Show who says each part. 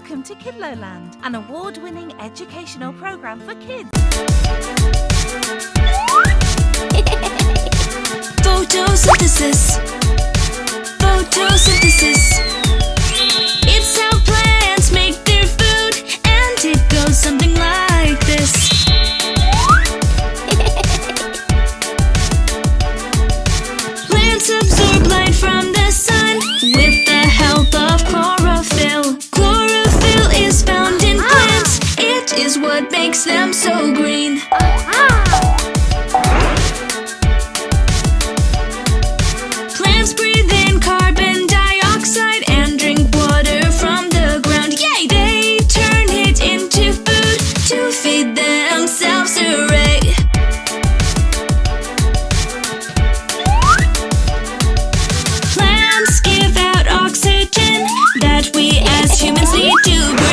Speaker 1: Welcome to KIDLOLAND, an award-winning educational program for kids.
Speaker 2: Photosynthesis. Photosynthesis. It's how plants make their food, and it goes something like this. Plants absorb light from the sun with the help of chlorophyll. Chlorophyll is found in plants. It is what makes them so green. Plants breathe in carbon dioxide and drink water from the ground. Yay! They turn it into food to feed themselves. Hooray! Plants give out oxygen that we as humans need to breathe.